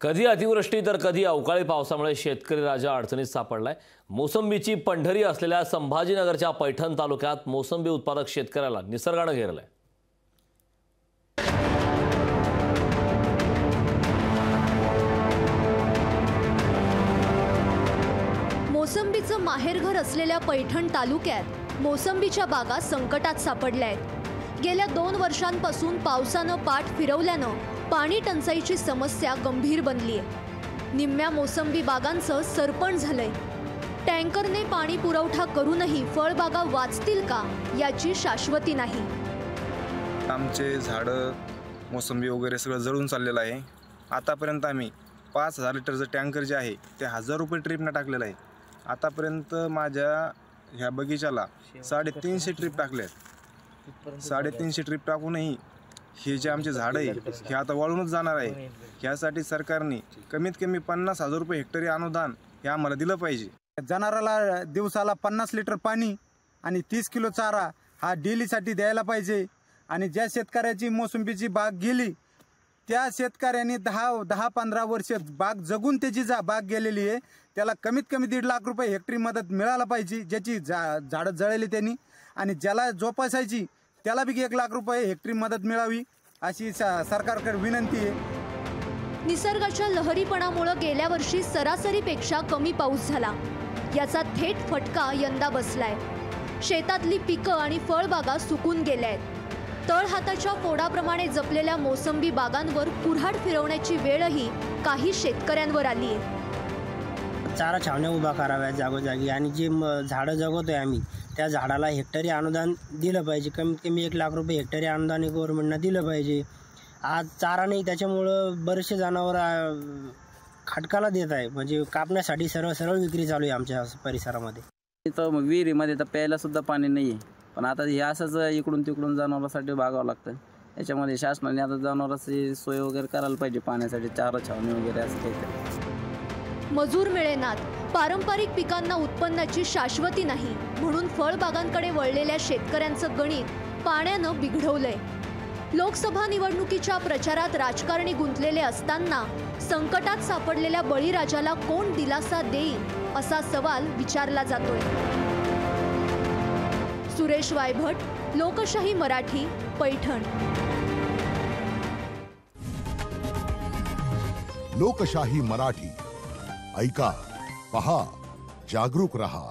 कधी अतिवृष्टी तर कधी अवकाळी पावसामुळे शेतकरी राजा अडचणीत सापडलाय। मोसंबीची पंढरी असलेल्या संभाजीनगरच्या पैठण तालुक्यात मोसंबी उत्पादक शेतकऱ्याला निसर्गाने घेरलंय। मोसंबीचं माहेरघर असलेल्या पैठण तालुक्यात मोसंबीच्या बागा संकटात सापडल्या आहेत। गेल्या 2 वर्षांपासून पावसानं पाठ फिरवल्यानं पाणी टंचाईची समस्या गंभीर बनली आहे। निम्म्या मोसंबी बागांचं सरपण झालंय। टँकरने पाणी पुरवठा करूनही फळबागा वाचतील का याची शाश्वती नाही। आमचे झाडं मोसंबी वगैरे सगळं जळून चाललेलं आहे। आतापर्यंत आम्ही 5000 लिटरचं टँकर जे आहे ते 1000 रुपये ट्रिपनं टाकलेलं आहे। आतापर्यंत माझ्या ह्या बगीचाला 350 ट्रिप टाकल्यात। 350 ट्रिप टाकूनही हे जे आमचे झाड आहे हे आता वाळूनच जाणार आहे। ह्यासाठी सरकारने कमीत कमी 50,000 रुपये हेक्टरी अनुदान हे आम्हाला दिलं पाहिजे। जनावराला दिवसाला 50 लिटर पाणी आणि 30 किलो चारा हा डेलीसाठी द्यायला पाहिजे। आणि ज्या शेतकऱ्याची मोसंबीची बाग गेली त्या शेतकऱ्याने 10-15 वर्ष बाग जगून त्याची बाग गेलेली आहे, त्याला कमीत कमी 1.5 लाख रुपये हेक्टरी मदत मिळायला पाहिजे। ज्याची झाडं जळली त्यांनी आणि ज्याला जोपासायची त्याला बी 1 लाख रुपये हेक्टरी मदत मिळावी अशी सरकारकडे विनंती आहे। निसर्गाच्या लहरीपणामुळे गेल्या वर्षी सरासरीपेक्षा कमी पाऊस झाला, याचा थेट फटका यंदा बसलाय। शेतातली पिकं आणि फळबागा सुकून गेल्यात। तळहाताच्या फोडाप्रमाणे जपलेल्या मोसंबी बागांवर कुऱ्हाड फिरवण्याची वेळही काही शेतकऱ्यांवर आली आहे। चारा छावण्या उभा कराव्या जागोजागी आणि जे झाडं जगवतोय आम्ही त्या झाडाला हेक्टरी अनुदान दिलं पाहिजे। कमीत कमी 1 लाख रुपये हेक्टरी अनुदान गव्हर्नमेंटनं दिलं पाहिजे। आज चारा नाही त्याच्यामुळं बरेचसे जनावर खटकाला देत आहे, म्हणजे कापण्यासाठी सरळ विक्री चालू आहे आमच्या परिसरामध्ये। इथं विहिरीमध्ये तर प्यायला सुद्धा पाणी नाही आहे, पण आता हे असंच इकडून तिकडून जनावरांसाठी भागावं लागतं। याच्यामध्ये शासनाने आता जनावरांची सोय वगैरे करायला पाहिजे, पाण्यासाठी चारा छावणी वगैरे असं काहीतरी। मजूर मिळेनात, पारंपरिक पिकांना उत्पन्नाची शाश्वती नाही, म्हणून फळबागांकडे वळलेल्या शेतकऱ्यांचं गणित पाण्यानं बिघडवलंय। लोकसभा निवडणुकीच्या प्रचारात राजकारणी गुंतलेले असताना संकटात सापडलेल्या बळीराजाला कोण दिलासा देईल असा सवाल विचारला जातोय। सुरेश वायभट, लोकशाही मराठी, पैठण। लोकशाही मराठी ऐका, पहा, जागरूक रहा।